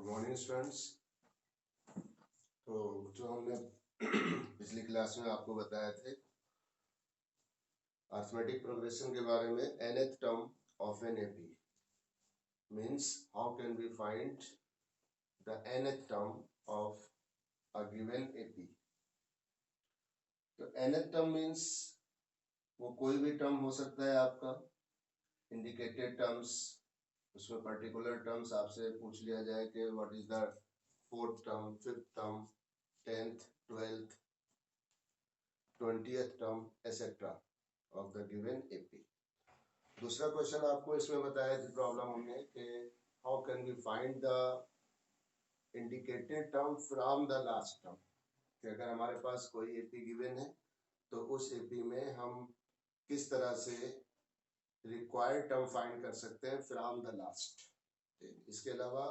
Morning students. तो जो हमने पिछली क्लास में आपको बताए थे अर्थमेटिक प्रोग्रेशन के बारे में, nth term of an AP means how can we find the nth term of a given AP. तो nth टर्म मीन्स वो कोई भी टर्म हो सकता है आपका, इंडिकेटेड टर्म्स, उसमें पर्टिकुलर टर्म्स आपसे पूछ लिया जाए कि what is the fourth term, fifth term, 10th, 12th, 20th term etcetera of the given AP. दूसरा क्वेश्चन आपको इसमें बताया थी प्रॉब्लम हमने कि how can we find the indicated term from the last term, कि अगर हमारे पास कोई एपी गिवन है तो उस एपी में हम किस तरह से रिक्वायर्ड टर्म फाइंड कर सकते हैं फ्रॉम द लास्ट। इसके अलावा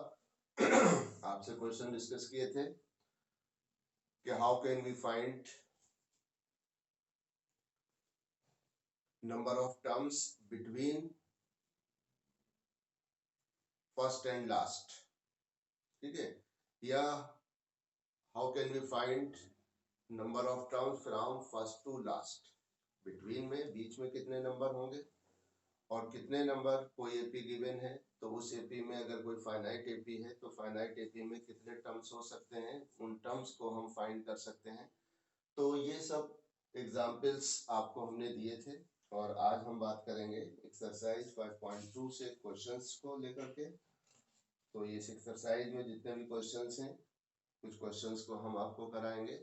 आपसे क्वेश्चन डिस्कस किए थे कि how can we find number of terms between first and last, ठीक है, या how can we find number of terms from first to last. Between में बीच में कितने नंबर होंगे और कितने नंबर कोई एपी गिवन है, तो उस एपी में अगर कोई फाइनाइट एपी है तो फाइनाइट एपी में कितने टर्म्स हो सकते हैं, उन टर्म्स को हम फाइंड कर सकते हैं। तो ये सब एग्जाम्पल्स आपको हमने दिए थे और आज हम बात करेंगे एक्सरसाइज 5.2 से क्वेश्चंस को लेकर के। तो ये एक्सरसाइज में जितने भी क्वेश्चंस हैं, कुछ क्वेश्चंस को हम आपको कराएंगे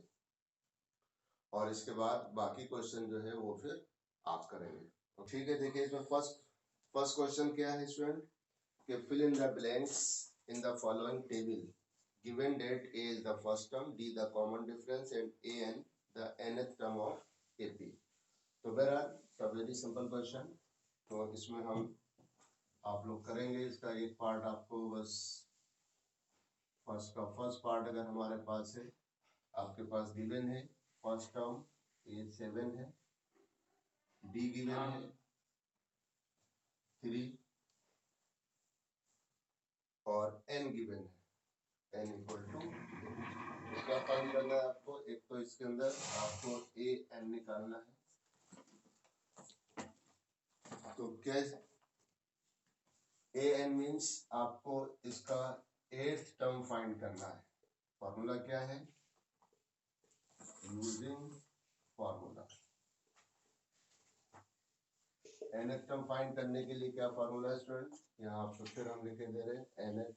और इसके बाद बाकी क्वेश्चन जो है वो फिर आप करेंगे। तो ठीक है, देखिए इसमें फर्स्ट क्वेश्चन क्या है स्टूडेंट, कि fill in the blanks in the following table, given that a is the first term, d the common difference and a n the nth term of AP. तो बहरहाल वेरी सिंपल क्वेश्चन। तो इसमें हम आप लोग करेंगे, इसका एक पार्ट आपको बस फर्स्ट पार्ट अगर हमारे पास है, आपके पास गिवन है फर्स्ट टर्म ए 7 है, डी गिवन है 3 और n गिवन है n इक्वल टू। क्या फाइंड करना है आपको, एक तो इसके अंदर आपको ए एन निकालना है। तो क्या ए एन मीन्स आपको इसका 8th टर्म फाइंड करना है। फॉर्मूला क्या है, using formula. nth term find करने के लिए क्या फॉर्मूला है स्टूडेंट, यहाँ आपको फिर हम लिखे दे रहे हैं nth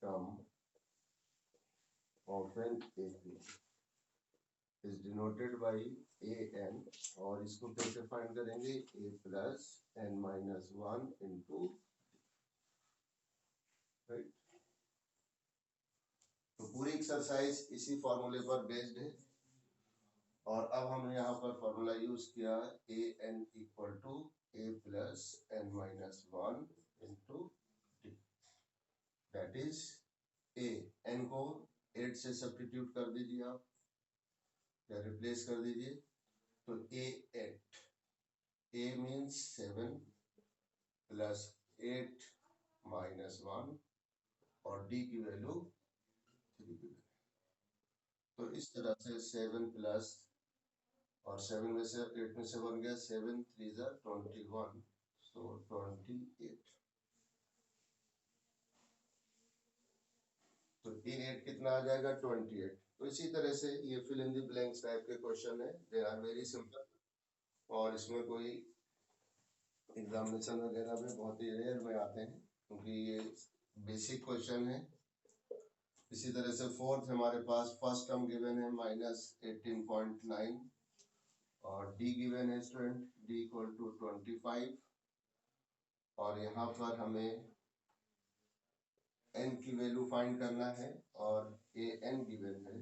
term of an AP is denoted by an, और इसको कैसे फाइंड करेंगे, a plus n minus 1 into, right. तो पूरी एक्सरसाइज इसी फॉर्मूले पर बेस्ड है और अब हमने यहाँ पर फॉर्मूला यूज किया a n equal to a plus n minus 1 into d, that is A. N को 8 से सब्स्टिट्यूट कर दीजिए आप या रिप्लेस कर दीजिए, तो ए 8, ए मीन्स 7 प्लस 8 माइनस 1 और डी की वैल्यू 3। तो इस तरह से 7 प्लस और 7 में से 8 में से बन गया 7 3 जा 21, सो 28। तो ए 8 कितना आ जाएगा 28। तो इसी तरह से ये fill in the blanks type के क्वेश्चन है, दे आर वेरी सिंपल और इसमें कोई एग्जामिनेशन वगैरह में बहुत ही रेयर में आते हैं क्योंकि ये बेसिक क्वेश्चन है। इसी तरह से फोर्थ हमारे पास फर्स्ट टर्म गिवन है -18.9 और डी गिवन है स्टूडेंट डी इक्वल टू 25 और यहाँ पर हमें n की वैल्यू फाइंड करना है और ए एन गिवन है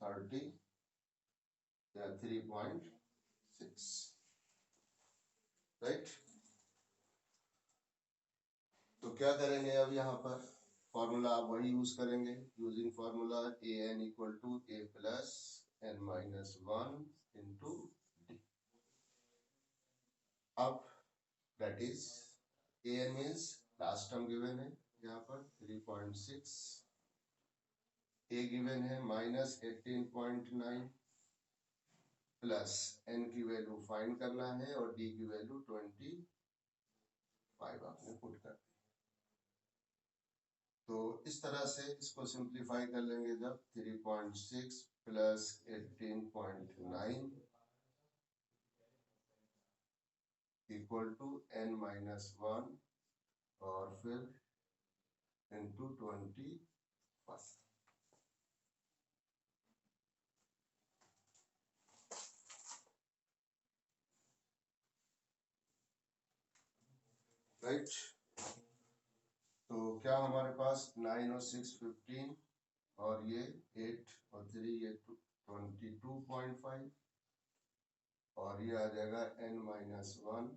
30 या 3.6, राइट। तो क्या करेंगे अब, यहाँ पर फॉर्मूला आप वही यूज करेंगे, using formula a n equal to a plus n minus 1 into d. अब that is A n means last term given है यहाँ पर 3.6, ए गिवन है -18.9 प्लस एन की वैल्यू फाइंड करना है और डी की वैल्यू 25 आपने पुट कर दी। तो इस तरह से इसको सिंप्लीफाई कर लेंगे जब 3.6 प्लस 18.9 इक्वल टू n-1 और फिर इंटू 25, राइट। तो क्या हमारे पास 9 और 6 15 और ये 8 और 3 ये 22.5 और ये आ जाएगा n-1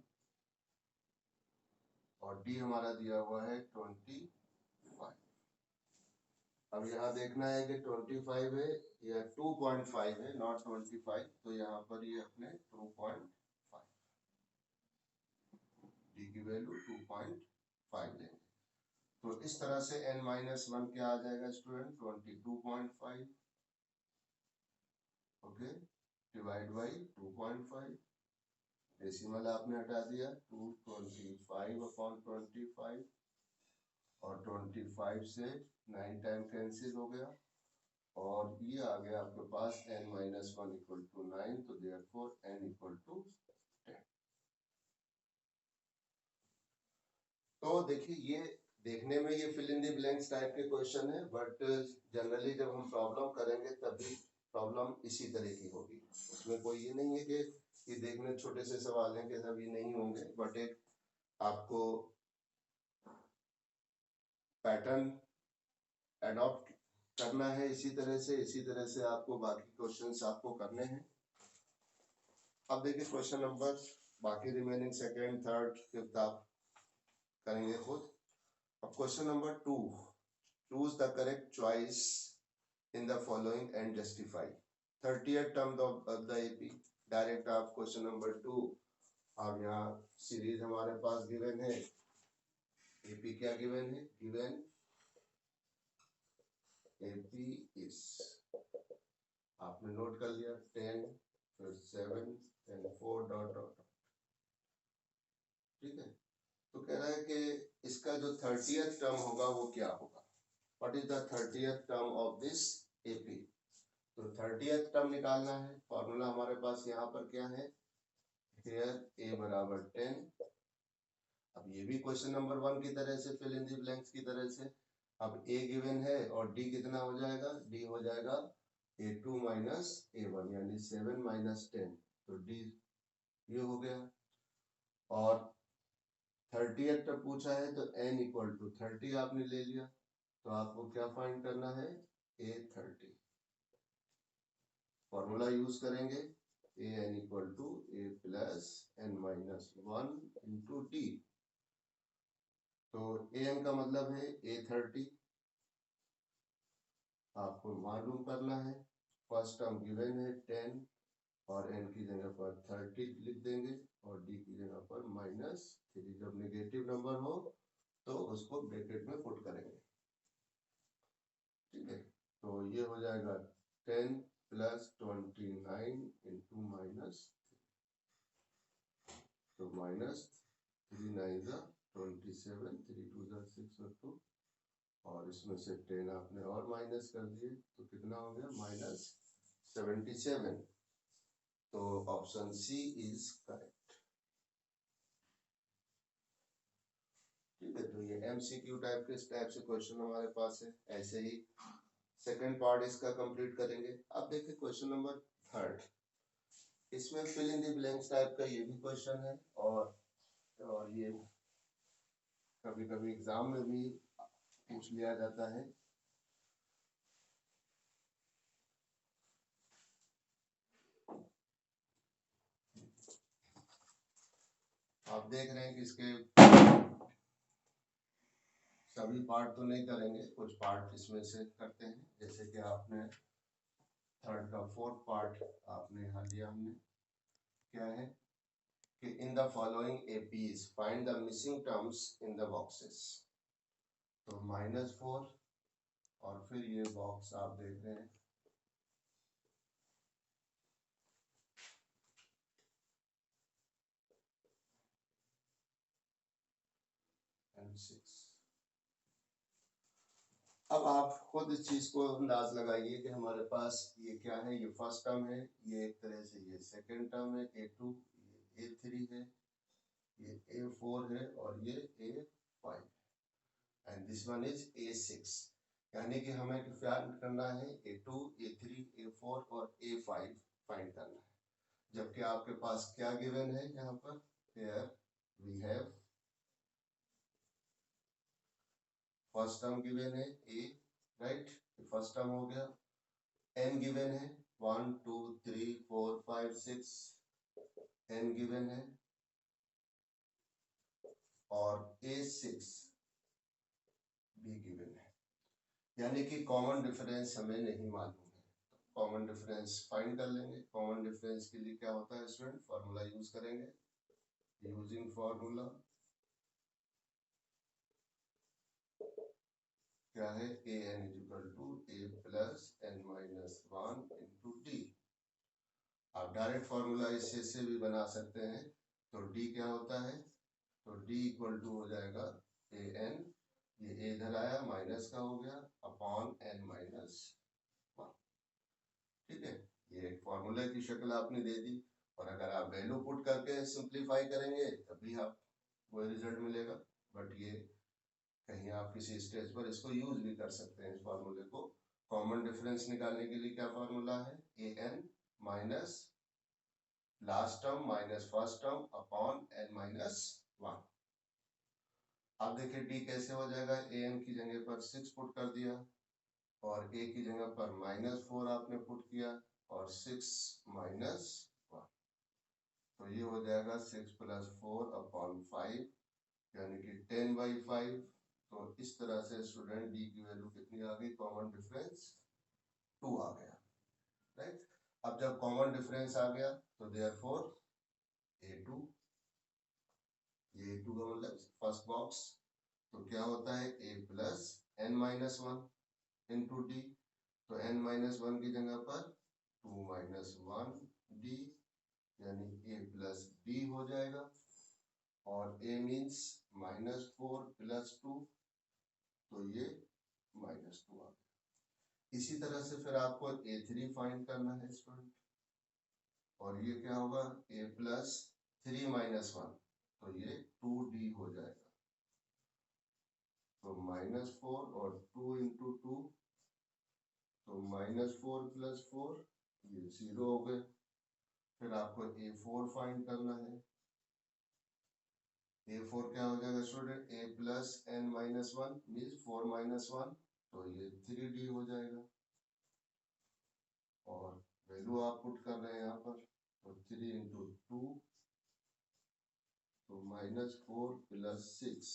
और डी हमारा दिया हुआ है 25। अब यहाँ देखना है कि 25 है या 2.5 है, नॉट 25, तो यहाँ पर ये अपने 2.5, डी की वैल्यू 2.5 लेंगे। तो इस तरह से n-1 क्या आ जाएगा student, 22.5, okay, divide by 2.5, decimal आपने हटा दिया, 225/25 और 25 से 9 टाइम कैंसिल हो गया और ये आ गया आपके पास n-1 इक्वल टू 9, तो देयरफॉर n इक्वल टू 10। तो देखिए ये देखने में ये fill in the blanks type के क्वेश्चन है, बट जनरली जब हम प्रॉब्लम करेंगे तभी प्रॉब्लम इसी तरह की होगी। उसमें कोई ये नहीं है कि ये देखने छोटे से सवाल हैं कि सभी नहीं होंगे, बट एक आपको पैटर्न एडॉप्ट करना है इसी तरह से आपको बाकी क्वेश्चंस आपको करने हैं। अब देखिए क्वेश्चन नंबर बाकी रिमेनिंग सेकंड थर्ड फिफ्थ आप करेंगे खुद। अब question number 2, choose the correct choice in the following and justify 30th term of the AP. Direct आप क्वेश्चन नंबर 2, अब यहाँ सीरीज हमारे पास गिवन है, एपी क्या गिवन है, गिवन एपी इज, आपने नोट कर लिया 10 फिर 7 then 4 डॉट डॉट, ठीक है। तो कह रहा है कि इसका जो 30th टर्म होगा वो क्या होगा, what is the 30th term of this AP. तो 30th टर्म निकालना है, फॉर्मूला हमारे पास यहाँ पर क्या है, हियर a बराबर 10। अब ये भी क्वेश्चन नंबर 1 की तरह से फिल इन द ब्लैंक्स की तरह से, अब a गिवन है और d कितना हो जाएगा, d हो जाएगा a2 माइनस a1 यानी 7 माइनस 10, तो d ये हो गया। और 30th तक पूछा है तो n इक्वल टू 30 आपने ले लिया, तो आपको क्या फाइंड करना है, a30। फॉर्मूला यूज करेंगे an equal to a plus n-1 into t. तो an का मतलब है a30, आपको मालूम करना है, फर्स्ट टर्म गिवन है 10 और n की जगह पर 30 लिख देंगे और d की जगह पर -3। जब नेगेटिव नंबर हो तो उसको ब्रैकेट में पुट करेंगे, ठीक है। तो ये हो जाएगा 10 प्लस 29 इंटू माइनस, तो -3 9 27, 3 2 6 और 2, और इसमें से 10 आपने और माइनस कर दिए तो कितना हो गया, -77। तो ऑप्शन सी इज करेक्ट, ठीक है। तो ये एमसीक्यू टाइप के से क्वेश्चन हमारे पास है। ऐसे ही सेकंड पार्ट इसका कंप्लीट करेंगे। अब देखिए क्वेश्चन नंबर 3, इसमें fill in the blanks type का ये भी क्वेश्चन है और ये कभी कभी एग्जाम में भी पूछ लिया जाता है। आप देख रहे हैं कि इसके सभी पार्ट तो नहीं करेंगे, कुछ पार्ट इसमें से करते हैं। जैसे कि आपने थर्ड का फोर्थ पार्ट आपने यहाँ लिया, हमने क्या है कि इन the following APs find the missing terms in the boxes. तो -4 और फिर ये बॉक्स आप देख रहे हैं M6। अब आप खुद इस चीज को अंदाज लगाइए कि हमारे पास ये क्या है, ये फर्स्ट टर्म है, ये एक तरह से ये सेकंड टर्म है A2, ये A3 है, ये A4 है और ये A5 and this one is A6। यानी कि हमें फाइंड करना है A2, A3, A4 और A5 फाइंड करना है, जबकि आपके पास क्या गिवन है यहाँ पर, here we have first term given है A, राइट, फर्स्ट टर्म हो गया, n गिवन है 1 2 3 4 5 6, n गिवन है और A6 भी गिवन है, यानी कि कॉमन डिफरेंस हमें नहीं मालूम है, कॉमन डिफरेंस फाइंड कर लेंगे। कॉमन डिफरेंस के लिए क्या होता है स्टूडेंट, फार्मूला यूज करेंगे, यूजिंग फार्मूला क्या है, an equal to a plus n minus 1 into d. आप डायरेक्ट फार्मूला इससे से भी बना सकते हैं, तो d क्या होता है, तो d इक्वल टू हो जाएगा an, ये a इधर आया माइनस का हो गया अपॉन n माइनस 1, ठीक है। ये एक फार्मूला की शक्ल आपने दे दी, और अगर आप वैल्यू पुट करके सिंप्लीफाई करेंगे तभी आप वो रिजल्ट मिलेगा, बट ये कहीं आप किसी स्टेज पर इसको यूज भी कर सकते हैं इस फार्मूले को। कॉमन डिफरेंस निकालने के लिए क्या फार्मूला है, an minus last term minus first term upon n minus 1। अब देखिए d कैसे हो जाएगा, an की जगह पर 6 पुट कर दिया और a की जगह पर -4 आपने पुट किया और 6 माइनस 1, तो ये हो जाएगा 6 प्लस 4 अपॉन 5 यानी कि 10/5। तो इस तरह से स्टूडेंट डी की वैल्यू कितनी आ गई, कॉमन डिफरेंस 2 आ गया, राइट। अब जब कॉमन डिफरेंस आ गया तो देयरफॉर A2, ये A2 का मतलब फर्स्ट बॉक्स, तो क्या होता है a plus n minus 1 into D, तो n माइनस 1 की जगह पर 2 माइनस 1 डी, यानी a प्लस डी हो जाएगा, और a मीन्स -4 प्लस 2, तो ये -2 आ गया। इसी तरह से फिर आपको A3 फाइंड करना है स्टूडेंट, और ये क्या होगा a प्लस 3 माइनस 1, तो ये 2d हो जाएगा, तो -4 और 2 इंटू 2, तो -4 प्लस 4, ये 0 हो गए। फिर आपको A4 फाइंड करना है, A4 क्या हो जाएगा student, a plus n minus 1 means 4 minus 1, तो ये 3d हो जाएगा, और वैल्यू आप पुट कर रहे हैं यहाँ पर, तो 3 इंटू 2, तो -4 प्लस 6,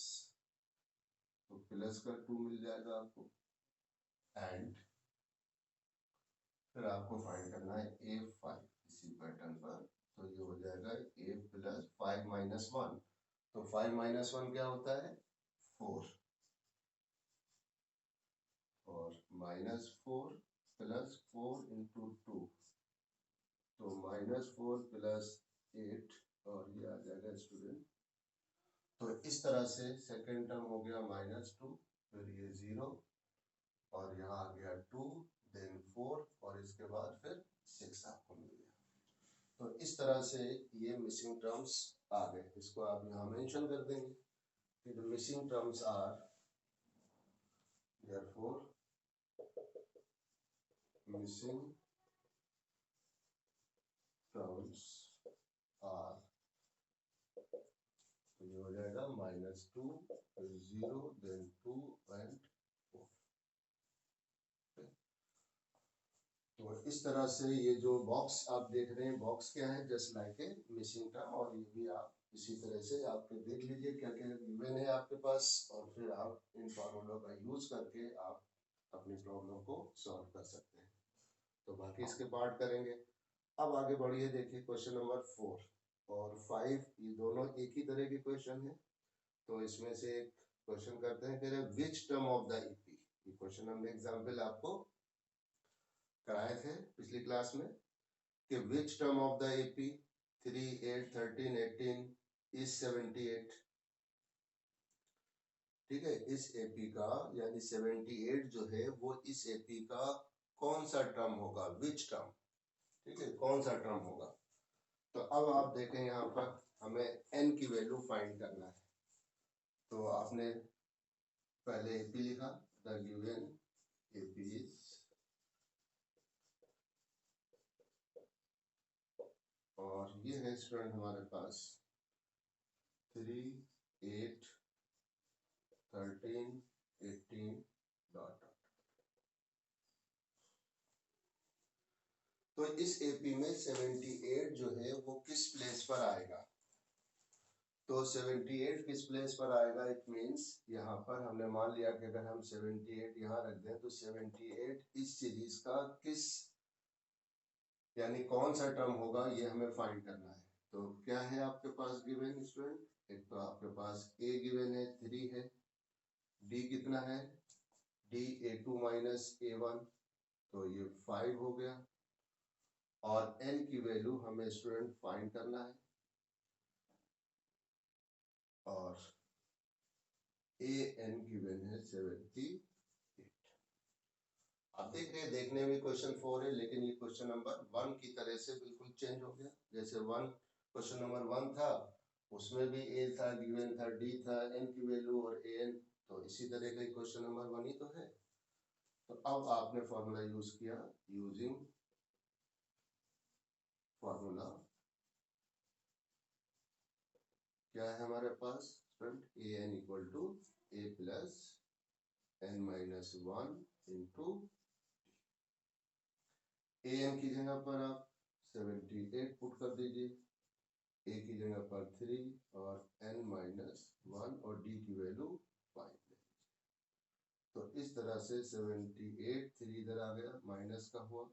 तो प्लस का 2 मिल जाएगा आपको, एंड फिर आपको फाइंड करना है A5 इसी पैटर्न पर, तो ये हो जाएगा a प्लस 5 माइनस 1, तो 5 माइनस 1 क्या होता है 4, और -4 प्लस 4 इंटू 2, तो -4 प्लस 8, और ये आ जाएगा स्टूडेंट। तो इस तरह से सेकेंड टर्म हो गया -2, फिर ये 0, और यहाँ आ गया 2, देन 4, और इसके बाद फिर 6 आपको मिल गया। तो इस तरह से ये मिसिंग टर्म्स आ गए, इसको आप यहाँ मेंशन कर देंगे कि the missing terms are therefore missing terms are, तो ये हो जाएगा -2 फिर 0 देन 2 एंड 4। तो इस तरह से ये जो बॉक्स आप देख रहे हैं, बॉक्स क्या है, just like a missing term, और ये भी आप इसी तरह से आपके देख लीजिए क्या क्या गिवन है आपके पास, और फिर आप इन फॉर्मूलों का यूज करके आप अपनी प्रॉब्लम को सॉल्व कर सकते हैं। तो बाकी इसके पार्ट करेंगे। अब आगे बढ़िए, देखिए क्वेश्चन नंबर 4 और 5, ये दोनों एक ही तरह के क्वेश्चन है। तो इसमें से एक क्वेश्चन करते हैं, कह रहे which term of the AP. ये क्वेश्चन हमने एग्जाम्पल आपको कराए थे पिछली क्लास में कि which term of the AP 3, 8, 13, 18 is 78। ठीक है, इस एपी का यानी 78 जो है वो इस एपी का कौन सा टर्म होगा, विच टर्म। ठीक है, कौन सा टर्म होगा। तो अब आप देखें यहाँ पर हमें n की वैल्यू फाइंड करना है। तो आपने पहले एपी लिखा, द गिवन एपी इज, और ये है स्टूडेंट हमारे पास 3, 8, 13, 18 डॉट। तो इस एपी में 78 जो है वो किस प्लेस पर आएगा। तो 78 किस प्लेस पर आएगा, इट मींस यहाँ पर हमने मान लिया कि अगर हम 78 यहाँ रख दें तो 78 इस सीरीज का किस यानी कौन सा टर्म होगा ये हमें फाइंड करना है। तो क्या है आपके पास गिवन स्टूडेंट, एक तो आपके पास a गिवन है 3 है, d कितना है, d a2 माइनस a1, तो ये 5 हो गया, और n की वैल्यू हमें स्टूडेंट फाइंड करना है, और an गिवन है 78। आप देख रहे हैं देखने में क्वेश्चन 4 है, लेकिन ये क्वेश्चन नंबर 1 की तरह से बिल्कुल चेंज हो गया। जैसे क्वेश्चन नंबर 1 था उसमें भी a था, गिवन था, d था, n की वैल्यू और an, तो इसी तरह का क्वेश्चन नंबर 1 ही तो है। तो अब आपने फॉर्मूला यूज किया, यूजिंग फॉर्मूला क्या है हमारे पास a n equal to a plus n minus 1 into a n की जगह पर आप 78 पुट कर दीजिए, a की जगह पर 3 और n माइनस 1 और d की वैल्यू 5। तो इस तरह से 78 3 इधर आ गया माइनस का हुआ,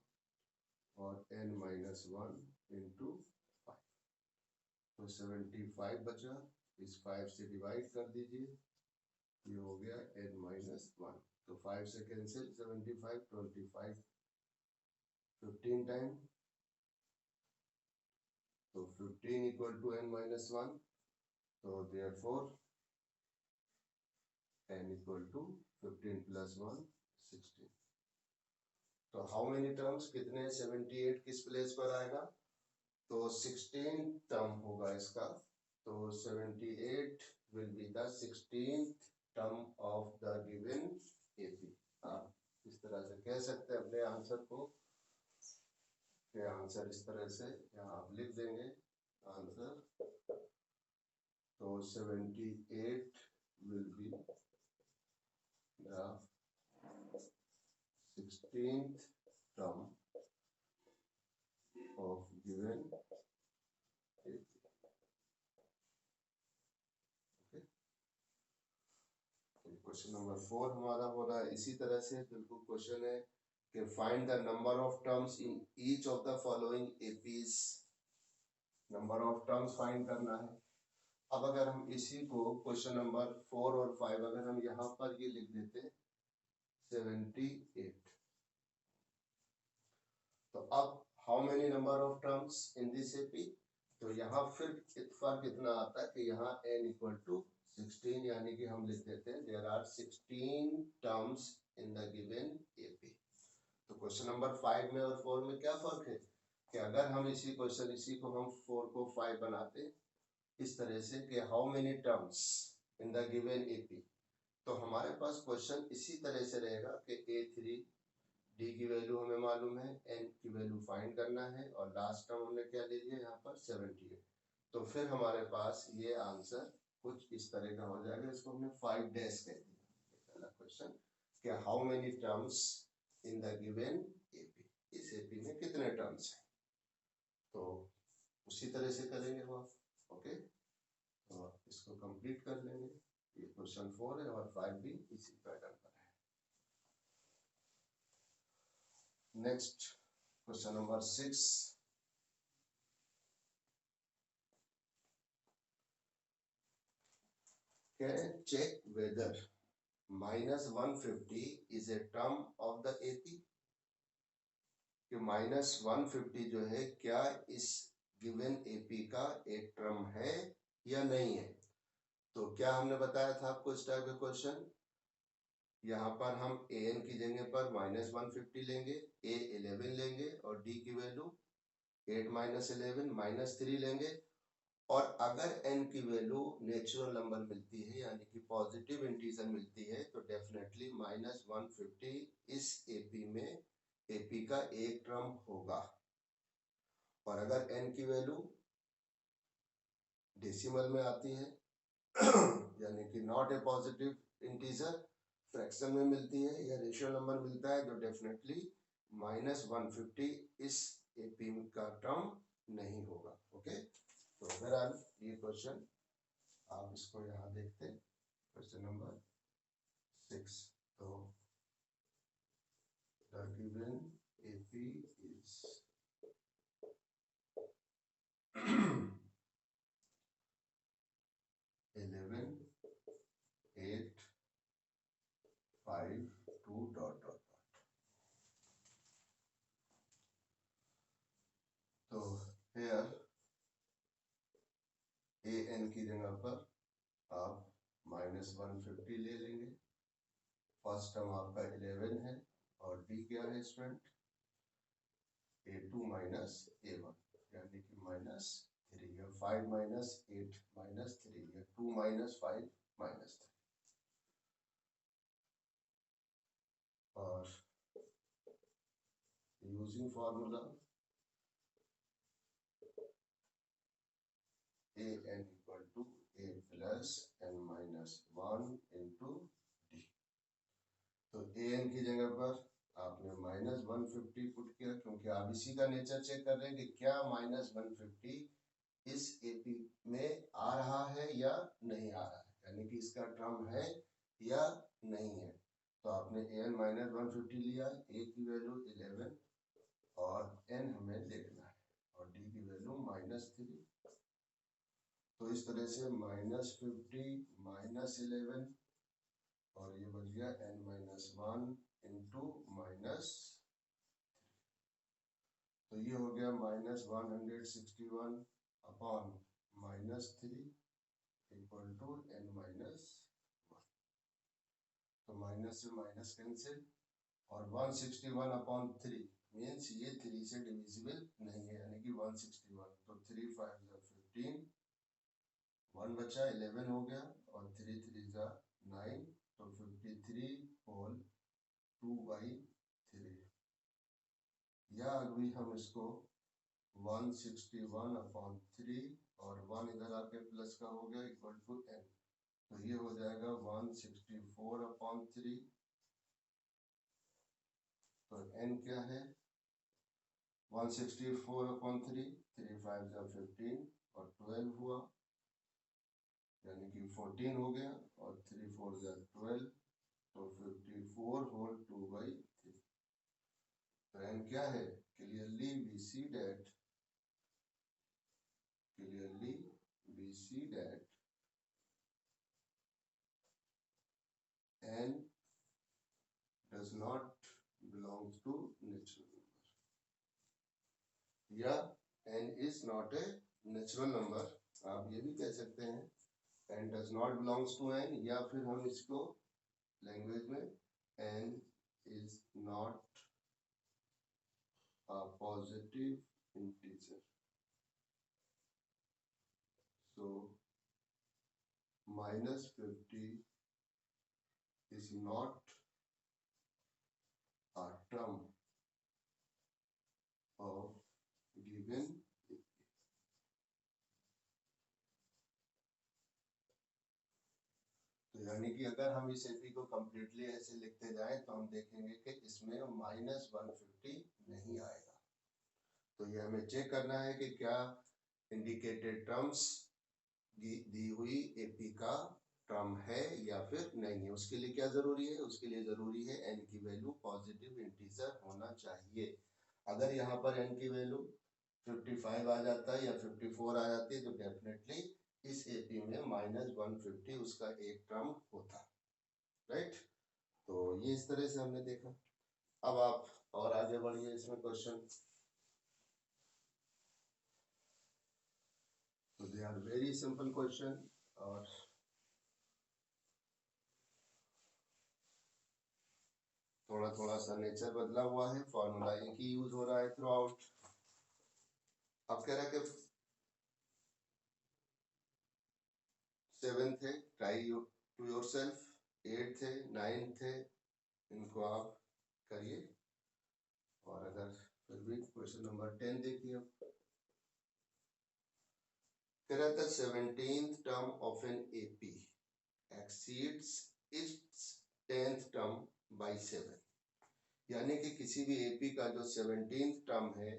और n माइनस 1 इंटू 5, तो 75 बचा, इस 5 से डिवाइड कर दीजिए, ये हो गया n माइनस 1। तो 5 से कैंसिल, 75 25 15 टाइम, तो 15 इक्वल टू n माइनस 1, तो therefore n equal to 15 plus 1 16। तो हाउ मेनी टर्म्स, कितने, 78 किस प्लेस पर आएगा, तो 16 टर्म होगा इसका। तो 78 will be the 16th term of the given AP. आप इस तरह से कह सकते हैं अपने आंसर को, कि आंसर इस तरह से यहाँ आप लिख देंगे आंसर। तो 78 will be the 16th term of given AP. Question number 4 हमारा हो रहा है इसी तरह से, बिल्कुल क्वेश्चन है कि find the number of terms in each of the following APs. Number of terms find करना है। अब अगर हम इसी को क्वेश्चन नंबर 4 और 5 अगर हम यहाँ पर ये लिख देते 78, तो अब how many number of terms in this AP. तो यहाँ फिर फर्क इतना आता है कि यहाँ n इक्वल टू 16, यानी कि हम लिख देते हैं there are 16 terms in the given AP. तो क्वेश्चन नंबर 5 में और 4 में क्या फर्क है कि अगर हम इसी को हम 4 को 5 बनाते इस तरह से कि how many terms in the given AP, तो हमारे पास क्वेश्चन इसी तरह से रहेगा कि a3 d की वैल्यू हमें मालूम है, n की वैल्यू फाइंड करना है, और लास्ट टर्म हमने क्या ले लिया यहाँ पर 78। तो फिर हमारे पास ये आंसर कुछ इस तरह का हो जाएगा, इसको हमने 5 डैश कह दिया। पहला क्वेश्चन कि how many terms in the given AP, इस एपी में कितने टर्म्स हैं, तो उसी तरह से करेंगे हम। ओके, तो इसको कंप्लीट कर लेंगे। ये क्वेश्चन 4 है और 5 भी इसी पैटर्न पर है। Next question number 6, can check whether -150 is a term of the AP, कि -150 जो है क्या इस गिवन AP का एक टर्म है या नहीं है। तो क्या हमने बताया था आपको इस टाइप का क्वेश्चन, यहाँ पर हम an की जगह पर -150 लेंगे, a 11 लेंगे और d की वैल्यू 8 - 11 -3 लेंगे, और अगर n की वैल्यू नेचुरल नंबर मिलती है यानी कि पॉजिटिव इंटीजर मिलती है तो डेफिनेटली -150 इस AP में AP का एक टर्म होगा। और अगर n की वैल्यू डेसिमल में आती है यानी कि not a positive integer, fraction में मिलती है या रेशियो नंबर मिलता है, तो डेफिनेटली -150 इस AP का टर्म नहीं होगा। ओके, तो बहरहाल ये क्वेश्चन आप इसको यहाँ देखते हैं, क्वेश्चन नंबर 6। तो the given AP is 11, 8, 5, 2 ... तो here an की जगह पर आप -150 ले लेंगे। फर्स्ट टर्म आपका 11 है और d क्या है स्टूडेंट, a2 - a1 यानी कि -3, या 5 - 8 - 3, या 2 - 5 - 3। और using formula an equal to a plus n minus 1 into d। तो an की जगह पर आपने -150 पुट किया, क्योंकि आप इसी का नेचर चेक कर रहे हैं कि क्या -150 इस AP में आ रहा है या नहीं आ रहा है, यानी कि इसका टर्म है या नहीं है। तो आपने an -150 लिया, a की वैल्यू 11 और n हमें देखना है, और d की वैल्यू -3। तो इस तरह से -50 - 11 और ये बन गया n-1 इंटू -। तो ये हो गया -161 अपॉन -3 इक्वल टू n-1। तो माइनस से माइनस कैंसिल, और 161 अपॉन 3 मीन्स ये 3 से डिविजिबल नहीं है, यानी कि 161। तो 3 × 5 = 15, 1 बचा 11 हो गया, और 3 × 3 = 9, तो 53 होल 2/3। या अभी हम इसको 161 अपॉन 3 और 1 इधर आके प्लस का हो गया इक्वल टू n, तो ये हो जाएगा 164 अपॉन 3। तो n क्या है, 164 अपॉन 3, 3 × 5 = 15 और 12 हुआ, यानी कि 14 हो गया, और 3 × 4 = 12, तो 54 होल 2/3। तो n क्या है, clearly we see that n does not belongs to natural number, या n is not a natural number। आप ये भी कह सकते हैं n does not belongs to n, या फिर हम इसको लैंग्वेज में n is not a positive integer, so -50 is not a term of given AP। तो यानी कि अगर हम इस AP को कंप्लीटली ऐसे लिखते जाएं तो हम देखेंगे कि इसमें -150 नहीं आएगा। तो ये हमें चेक करना है कि क्या इंडिकेटेड टर्म्स दी हुई AP का टर्म है या फिर नहीं है। उसके लिए क्या जरूरी है, उसके लिए जरूरी है n की वैल्यू पॉजिटिव इंटीजर होना चाहिए। अगर यहाँ पर n की वैल्यू 55 आ जाता है या 54 आ जाती है तो डेफिनेटली इस एपी में -150 उसका एक टर्म होता, राइट। तो ये इस तरह से हमने देखा। अब आप और आगे बढ़िए इसमें क्वेश्चन। तो they are very simple question और थोड़ा थोड़ा सा नेचर बदला हुआ है, फॉर्मूला एक ही यूज हो रहा है थ्रू आउट। अब कह रहा है कि 7 थे, ट्राई टू योर सेल्फ, 8 थे, 9 थे, इनको आप करिए। और अगर फिर भी क्वेश्चन नंबर 10 देखिए। कह रहा था 17th term of an AP exceeds its 10th term by 7, यानी कि किसी भी एपी का जो 17th टर्म है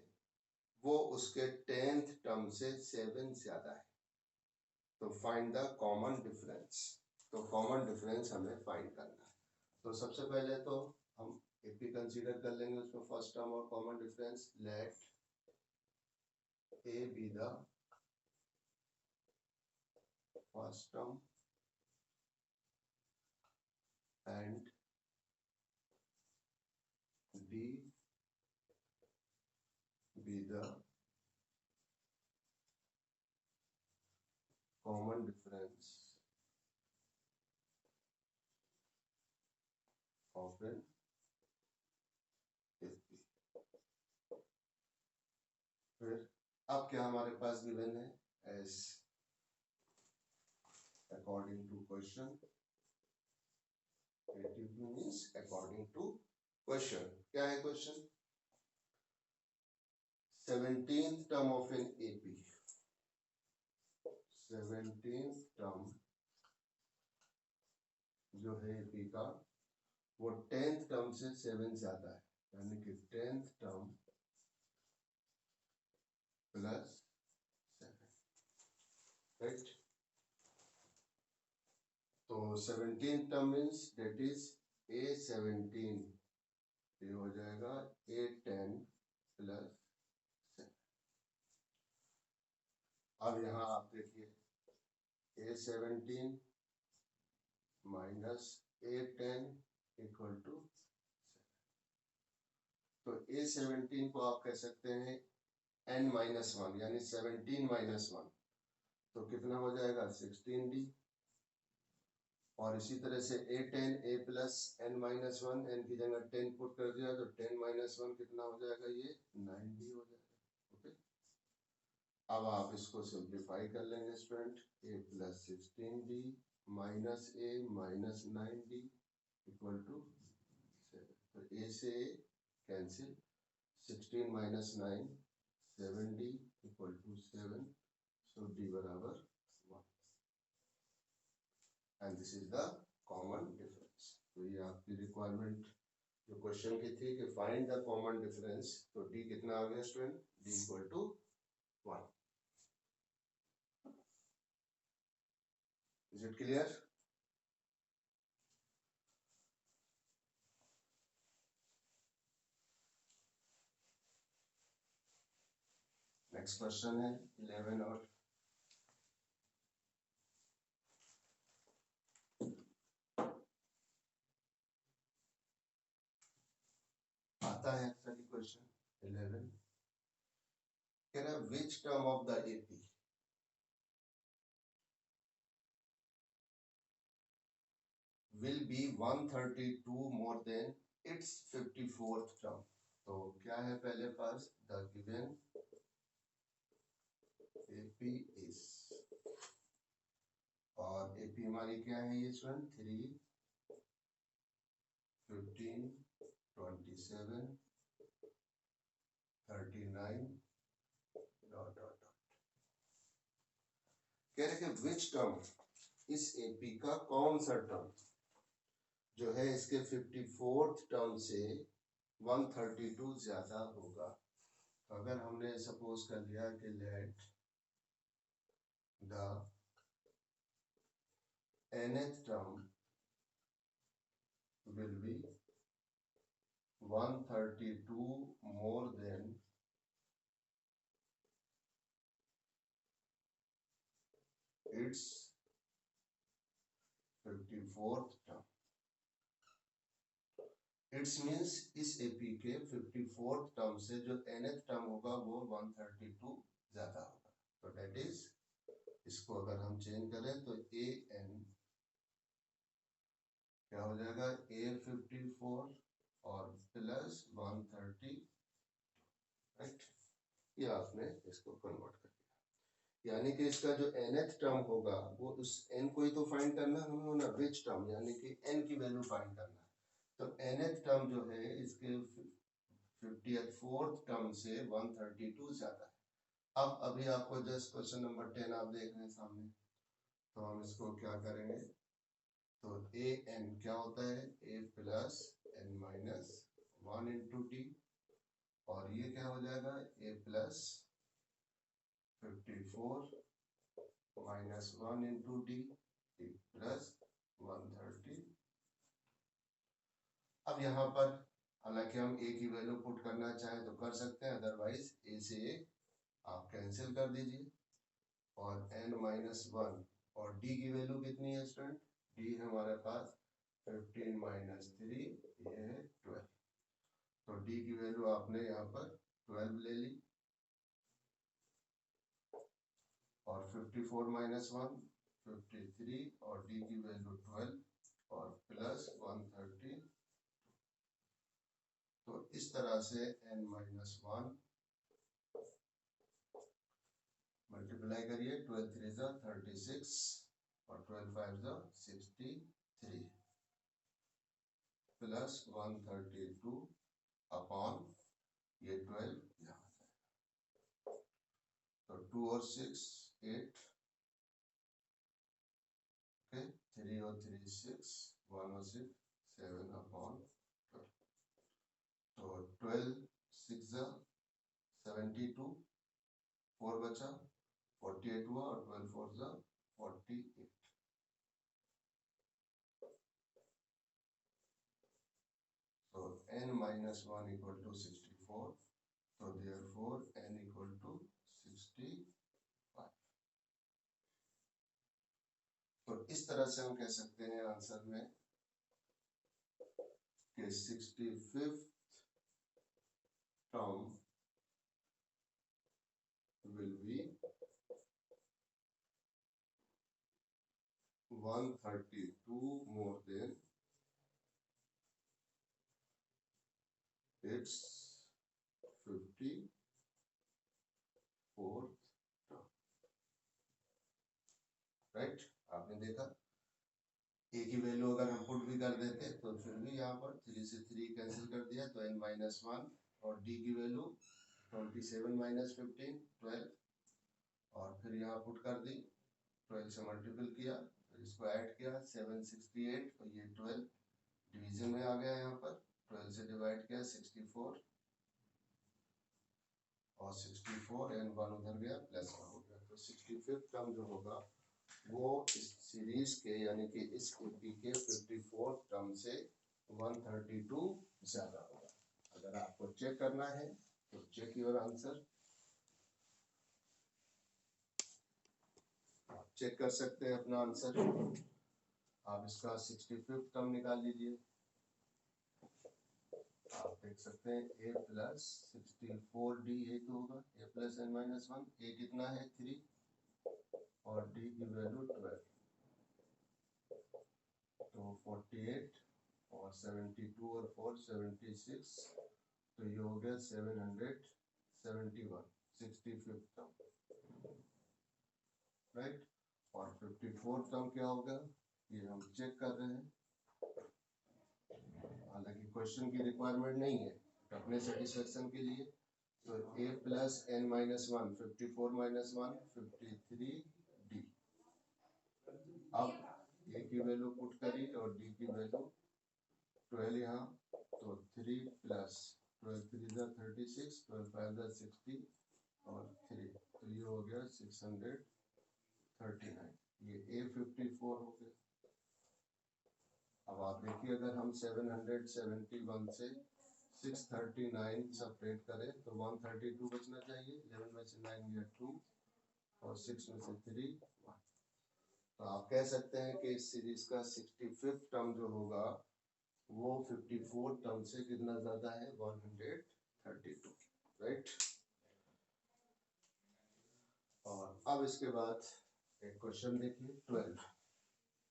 वो उसके 10th टर्म से 7 ज्यादा है। तो फाइंड द कॉमन डिफरेंस। तो कॉमन डिफरेंस हमें फाइंड करना है। तो सबसे पहले तो हम एपी कंसीडर कर लेंगे, उसमें फर्स्ट टर्म और common difference. Let a be the first term and B be the common difference of an AP। फिर अब क्या हमारे पास गिवन है, as according to question, ATP means according to question। क्या है question? 17th term of an AP, 17th term जो है AP का वो 10th टर्म से 7 ज्यादा है, यानी कि 10th टर्म प्लस 7, राइट। तो 17 term means that is A17, ये हो जाएगा A10 प्लस 7। अब यहाँ आप देखिए A17 minus A10 equal to 7। तो A17 को आप कह सकते हैं n-1, यानी 17 माइनस 1, तो कितना हो जाएगा 16D। और इसी तरह से A10 A plus n-1, n की जगह 10 पुट कर दिया तो 10-1 कितना हो जाएगा, ये 9D हो जाएगा। ओके, अब आप इसको सिंप्लीफाई कर लेंगे student. A plus 16D minus A minus 9D equal to 7। तो A से A कैंसिल, 16 माइनस 9 7D equal to 7, so D बराबर 1 and this is the common difference. तो ये आपकी रिक्वायरमेंट जो क्वेश्चन की थी कि फाइंड द कॉमन डिफरेंस, तो D कितना आ गया student, D equal to 1। Is it clear? Next question है 11 और आता है एक्चुअली क्वेश्चन 11। कह रहा है which term of the AP will be 132 more than its 54th term। तो क्या है पहले पास, the given AP is, और AP हमारी क्या है ये स्टूडेंट, 3 15 27 39 डॉट डॉट डॉट। कह रहे कि विच टर्म, इस AP का कौन सा टर्म जो है इसके 54th टर्म से 132 ज्यादा होगा। तो अगर हमने सपोज कर लिया कि let the nth term will be 132 more than it's 54th term. It's means इस एपी के 54th टर्म से जो nth टर्म होगा वो 132 ज्यादा होगा। तो डेट इज, इसको अगर हम चेंज करें तो ए एन क्या हो जाएगा, A54 और प्लस 130, राइट। ये आपने इसको कन्वर्ट कर दिया, यानी कि इसका जो nth टर्म होगा वो उस n को ही तो फाइंड करना है हमें ना, विच टर्म, यानी कि n की वैल्यू फाइंड करना है। तो nth टर्म जो है इसके 54th टर्म से 132 ज्यादा है। अब अभी आपको जस्ट क्वेश्चन नंबर 10 आप देख रहे हैं सामने, तो हम इसको क्या करेंगे, तो ए एन क्या होता है, a plus n minus 1 into t, और ये क्या हो जाएगा, a plus 54 minus 1 into t plus 130। अब यहाँ पर हालांकि हम ए की वैल्यू पुट करना चाहें तो कर सकते हैं, अदरवाइज ए से ए आप कैंसिल कर दीजिए, और एन माइनस 1 और डी की वैल्यू कितनी है स्टूडेंट, डी है हमारे पास 15 माइनस 3, ये है 12। तो डी की वैल्यू आपने यहाँ पर 12 ले ली, और 54 माइनस 1 53, और डी की वैल्यू 12 और प्लस 130। तो इस तरह से n माइनस 1 मल्टीप्लाई करिए, 12 3 जा 36 और 12 5 जा 63 प्लस 132 अपॉन ये 12 यहाँ जाएगा, तो 2 और 6 8, ओके, 3 और 3 6, 1 और 6 7 अपॉन 12। तो 12 6 जा 72, 4 बचा 48 हुआ, और 12 4 जा 48। तो n minus 1 equal to 64, तो therefore n equal to 65। तो इस तरह से हम कह सकते हैं आंसर में कि 65th term will be 132 more than its 54th term, right. आपने देखा ए की वैल्यू अगर हम पुट भी कर देते तो फिर भी यहाँ पर 3 से 3 कैंसिल कर दिया, तो n माइनस 1, और डी की वैल्यू 27 माइनस 15 12, और फिर यहाँ पुट कर दी, 12 से मल्टीपल किया, फिर इसको ऐड किया 768, और ये 12 डिवीजन में आ गया, यहाँ पर 12 से डिवाइड किया 64, और 64 एंड 1 उधर गया प्लस 1 हो गया। तो 65th टर्म जो होगा वो इस सीरीज के यानी कि इस एपी के 54th टर्म से 132 ज्यादा होगा। अगर आपको चेक करना है तो चेक योर आंसर, आप चेक कर सकते हैं अपना आंसर। आप इसका 65th टर्म निकाल लीजिए, आप देख सकते हैं a प्लस 64d ये तो होगा a plus n minus 1, a कितना है 3 और d की वैल्यू 12, तो 48 और 72 और 4 76, तो ये हो गया 771 65th टर्म, राइट। और 54th टर्म क्या होगा ये हम चेक कर रहे हैं, हालांकि क्वेश्चन की रिक्वायरमेंट नहीं है, अपने सेटिस्फेक्शन के लिए। तो a plus n minus 1 54 minus 1 53d, अब a की वैल्यू पुट करी और d की वैल्यू 12 यहाँ, तो 3 प्लस 12 3 जा 36, 12 5 जा 60 और 3, तो ये हो गया 639, ये a54 हो गया। अब आप देखिए अगर हम 771 से 639 सेपरेट करें तो 132 बचना चाहिए, 11 में से 9 गया 2 और 6 में से 3 1, तो आप कह सकते हैं कि इस सीरीज का 65th टर्म जो होगा वो 54 टर्म से कितना ज्यादा है, 132, राइट। और अब इसके बाद एक क्वेश्चन देखिए 12।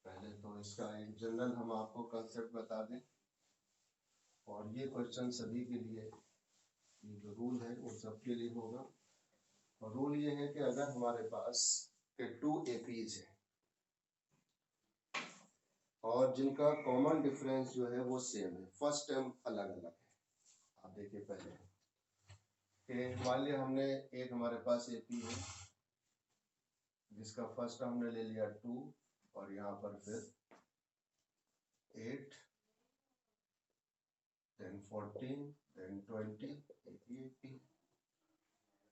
पहले तो इसका एक जनरल हम आपको कंसेप्ट बता दें, और ये क्वेश्चन सभी के लिए, ये जो रूल है वो सबके लिए होगा। और रूल ये है कि अगर हमारे पास के 2 एपीज है और जिनका कॉमन डिफरेंस जो है वो सेम है, फर्स्ट टर्म अलग अलग है। आप देखिए पहले कि मान लिया हमने एक हमारे पास एपी है जिसका फर्स्ट टर्म हमने ले लिया 2 और यहाँ पर फिर 8 then 14 then 20 एपी।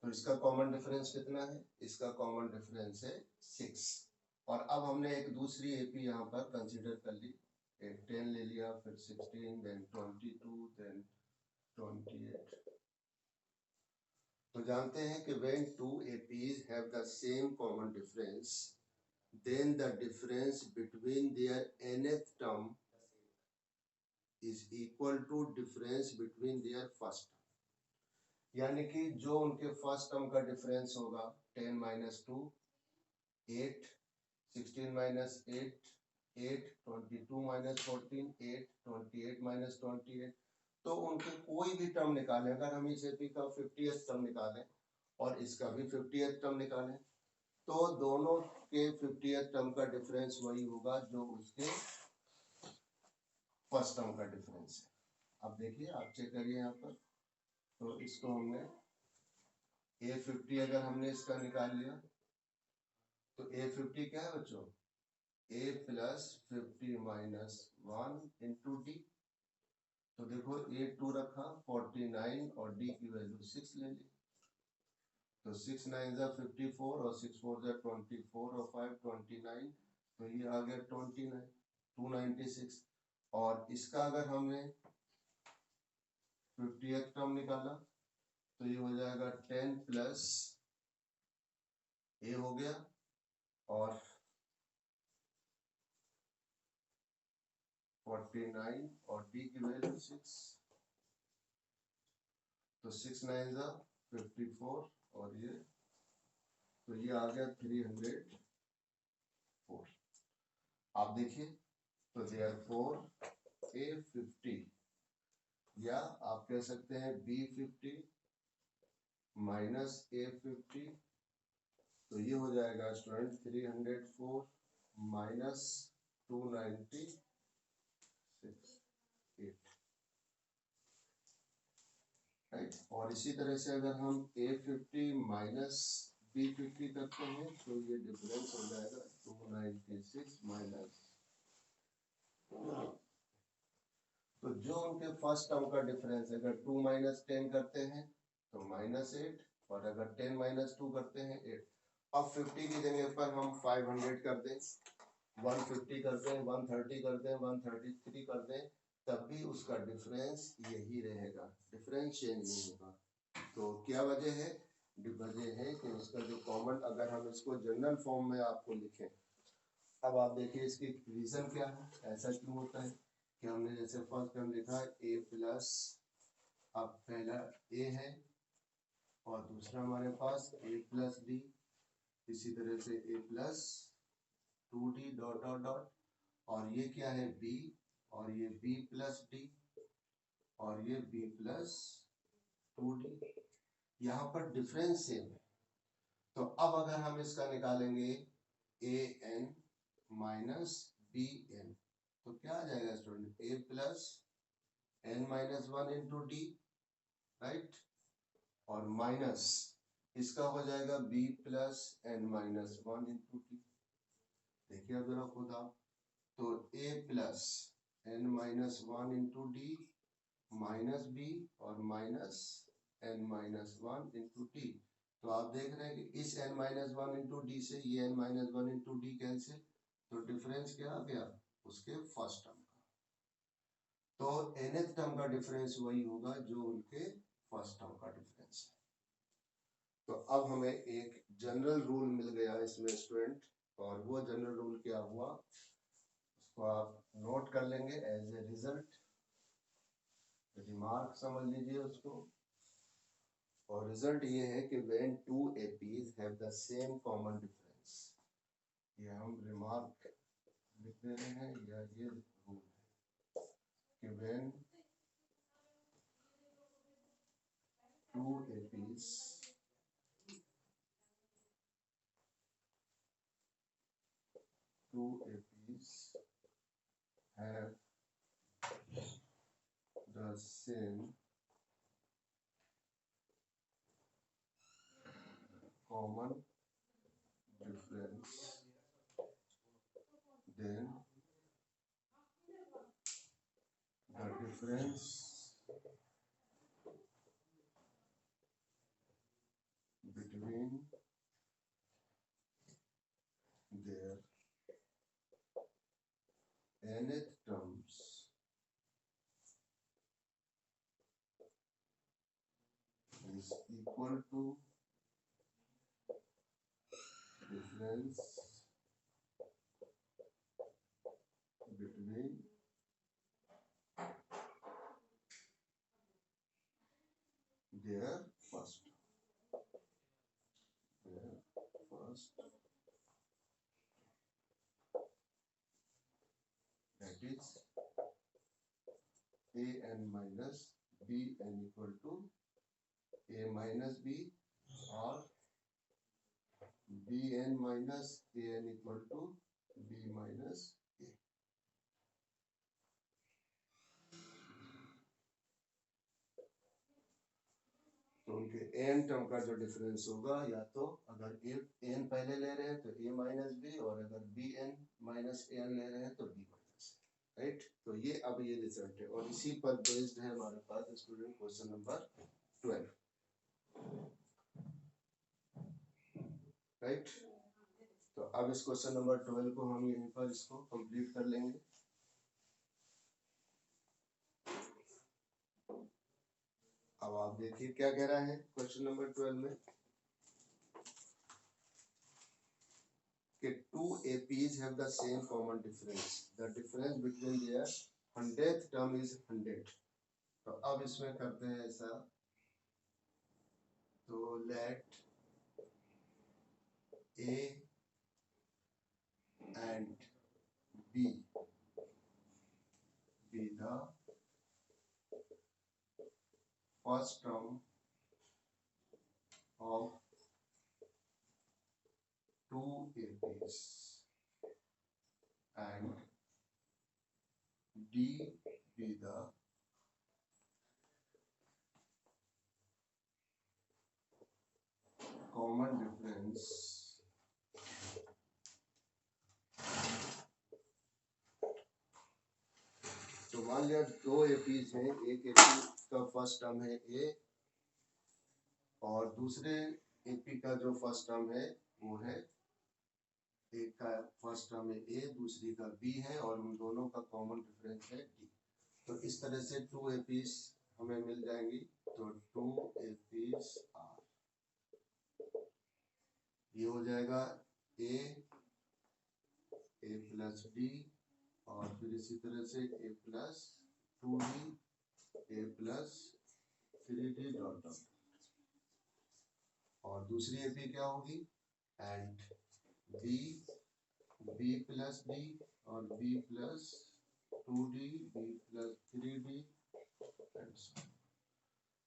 तो इसका कॉमन डिफरेंस कितना है, इसका कॉमन डिफरेंस है 6। और अब हमने एक दूसरी एपी यहाँ पर कंसीडर कर ली, एक 10 ले लिया, फिर 16 then 22 then 28। तो जानते हैं कि when 2 APs have the same common difference, then the difference between their nth term is equal to difference between their first term। यानी कि जो उनके फर्स्ट टर्म का डिफरेंस होगा 10 minus 2 8, 16 minus 8 8, 22 minus 14 8, 28 minus 28। तो उनके कोई भी टर्म निकालें, अगर हम इस एपी का 50th टर्म निकालें और इसका भी 50th टर्म निकालें, तो दोनों के 50th टर्म का डिफरेंस वही होगा जो उसके फर्स्ट टर्म का डिफरेंस है। अब देखिए, आप चेक करिए यहाँ पर, तो इसको हमने A50 अगर हमने इसका निकाल लिया तो A50 क्या है बच्चों, A plus 50 minus 1 into D। तो देखो A 2 रखा 49 और D की वैल्यू 6 ले ली, तो 6 9 जा 54 और 6 4 जा 24 और 5 29, तो ये आ गया 29 296। और इसका अगर हमने 50th टर्म निकाला तो ये हो जाएगा 10 प्लस A हो गया और 49 और D की वैल्यू 6, तो 6 9 जा 54 और ये, तो ये आ गया 304। आप देखिए, तो therefore A50 या आप कह सकते हैं B50 माइनस A50, तो ये हो जाएगा स्टूडेंट 304 माइनस 296 राइट। और इसी तरह से अगर हम A50 माइनस B50 करते हैं तो ये डिफरेंस हो जाएगा 296 माइनस, तो जो उनके फर्स्ट टर्म का डिफरेंस है, अगर 2 माइनस 10 करते हैं तो -8, और अगर 10 माइनस 2 करते हैं 8। अब 50 की जगह पर हम 500 कर दें, 150 कर दें, 130 कर दें, 133 कर दें, तब भी उसका डिफरेंस यही रहेगा, डिफरेंस चेंज नहीं होगा। तो क्या वजह है, वजह है कि उसका जो कॉमन, अगर हम इसको जनरल फॉर्म में आपको लिखें, अब आप देखिए इसकी रीजन क्या है, ऐसा क्यों होता है कि हमने जैसे फर्स्ट टर्म लिखा A प्लस, अब पहला A है और दूसरा हमारे पास A प्लस D, इसी तरह से A plus 2D dot dot dot, और ये क्या है B, और ये B प्लस D, और ये B प्लस 2D। यहाँ पर डिफरेंस सेम है, तो अब अगर हम इसका निकालेंगे AN माइनस BN, तो क्या आ जाएगा student, A plus N minus 1 into D, right, और माइनस इसका हो जाएगा B plus N minus 1 into D। देखिए अब जरा खुद आप, तो A plus N minus 1 into D minus B और minus N minus 1 into D। तो आप देख रहे हैं कि इस N माइनस 1 इंटू D से ये N minus 1 into D cancel, तो डिफरेंस क्या आ गया, उसके फर्स्ट टर्म का। तो nth टर्म का डिफरेंस वही होगा जो उनके फर्स्ट टर्म का डिफरेंस है। तो अब हमें एक जनरल रूल मिल गया इसमें स्टूडेंट, और वो जनरल रूल क्या हुआ उसको आप नोट कर लेंगे एज ए रिजल्ट, रिमार्क समझ लीजिए उसको। और रिजल्ट ये है कि when two APs have the same common difference, ये हम रिमार्क लिख दे रहे हैं या ये रूल है कि when two APs have the same common difference, then the difference between their nth terms is equal to difference between their first, that is a n minus b n equal to a minus b or b n minus a n equal to b minus a। तो उनके N term का जो difference होगा, या तो अगर A N पहले ले रहे हैं तो ए माइनस बी, और अगर B N minus A N ले रहे हैं तो बी माइनस, राइट। तो ये अब ये रिजल्ट है और इसी पर बेस्ड है हमारे पास स्टूडेंट क्वेश्चन नंबर 12, राइट। तो अब इस क्वेश्चन नंबर 12 को हम यहीं पर इसको कंप्लीट कर लेंगे। अब आप देखिए क्या कह रहा है क्वेश्चन नंबर 12 में कि two APs have the same common difference, the difference between their 100th term is 100। तो अब इसमें करते हैं ऐसा, तो let A and B be the first term of two APs and D be the common difference तो मान लिया दो एपीज हैं, एक एपी का फर्स्ट टर्म है ए और दूसरे एपी का जो फर्स्ट टर्म है वो है, एक का फर्स्ट टर्म है ए, दूसरी का बी है और उन दोनों का कॉमन डिफरेंस है डी। तो इस तरह से टू एपीज हमें मिल जाएंगी। तो टू एपीज आर, ये हो जाएगा ए प्लस डी और फिर इसी तरह से A plus 2d A plus 3d dot dot. और दूसरी एपी क्या होगी एंड बी प्लस डी और B plus 2d B plus 3d।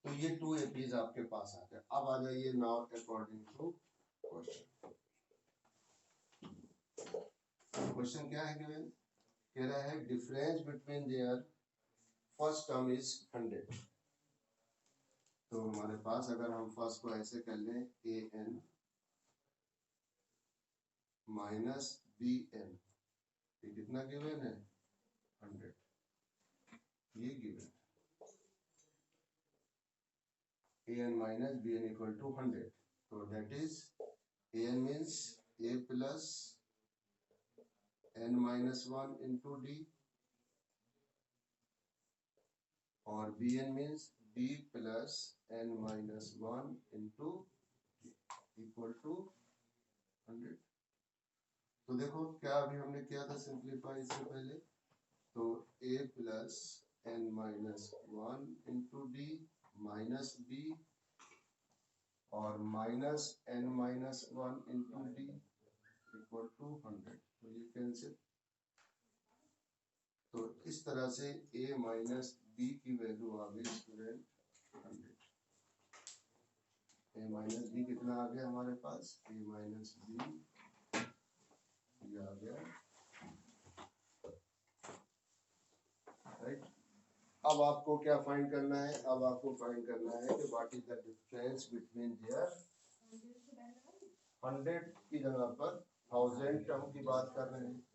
तो ये टू एपीज आपके पास आ गए। अब आ जाइए नाउ अकॉर्डिंग टू क्वेश्चन क्या है गिवन, कह रहा है difference between their first term is 100। तो हमारे पास अगर हम फर्स्ट को ऐसे कर लें A n minus B n, ये कितना गिवन है 100, ये given A n minus B n equal to 100। तो that is A n means A plus n minus 1 into d और bn means b plus n minus 1 into d equal to 100। तो देखो क्या अभी हमने किया था सिंप्लीफाई इससे पहले, तो a plus n minus one into d minus b और minus n minus one into d equal to 100। तो ये कैंसिल। तो इस तरह से a माइनस बी की वैल्यू आ गई स्टूडेंट 100। a माइनस बी कितना आ गया हमारे पास, a माइनस बी ये आ गया, राइट। अब आपको क्या फाइंड करना है, अब आपको फाइंड करना है कि what is the difference between their 100 की जगह पर 1000 टर्म की बात कर रहे हैं,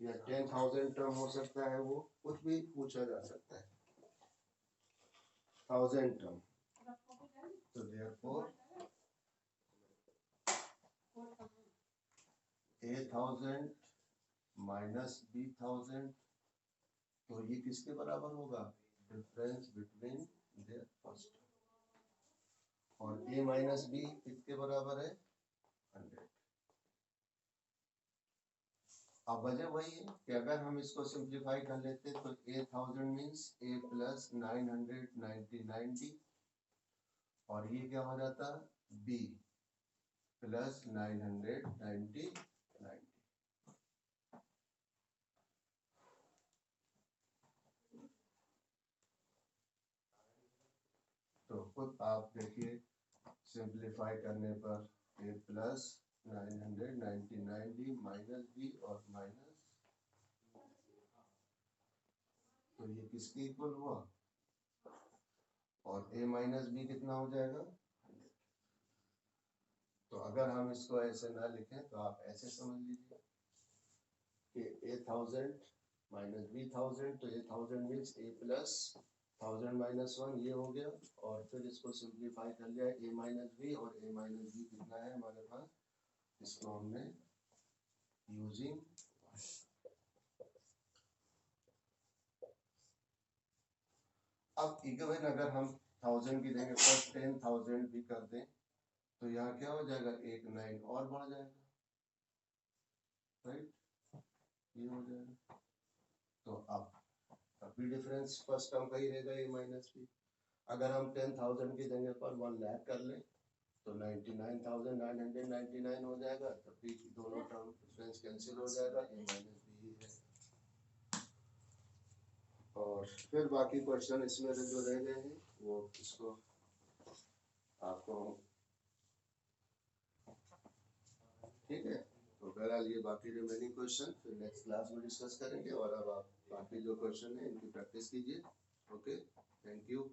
या 10,000 टर्म हो सकता है, वो कुछ भी पूछा जा सकता है, 1000 टर्म। तो देयरफॉर 8,000 माइनस B1000, तो ये किसके बराबर होगा, डिफरेंस बिटवीन देयर फर्स्ट। और a माइनस बी किसके बराबर है, 100। अब वजह वही है कि अगर हम इसको सिंप्लीफाई कर लेते तो 8,000 मीन्स a प्लस 999d, और ये क्या हो जाता b प्लस 999। तो खुद आप देखिए सिंप्लीफाई करने पर a plus 999d minus b और माइनस, तो ये किसके इक्वल हुआ, और a माइनस बी कितना हो जाएगा 100। तो अगर हम इसको ऐसे ना लिखें तो आप ऐसे समझ लीजिए कि 8,000 माइनस B1000, तो 8,000 मीन्स a प्लस 1000 माइनस 1 ये हो गया, और फिर इसको सिंप्लीफाई कर लिया a माइनस बी, और a माइनस बी कितना है हमारे पास, इसको हमने यूजिंग अब इवन अगर हम 1000 की जगह पर 10,000 भी कर दें तो यहाँ क्या हो जाएगा, एक 9 और बढ़ जाएगा, राइट, ये हो जाएगा। तो अब भी डिफरेंस फर्स्ट टर्म का ही रहेगा a माइनस बी। अगर हम 10,000 की जगह पर 1 लाख कर लें तो 99,999 हो जाएगा, तब भी दोनों टर्म डिफरेंस कैंसिल हो जाएगा, a माइनस बी है। और फिर बाकी क्वेश्चन इसमें जो रह गए हैं वो इसको आपको, ठीक है। तो बहरहाल ये बाकी रिमेनिंग क्वेश्चन फिर नेक्स्ट क्लास में डिस्कस करेंगे, और अब आप बाकी जो क्वेश्चन है इनकी प्रैक्टिस कीजिए। Okay, thank you.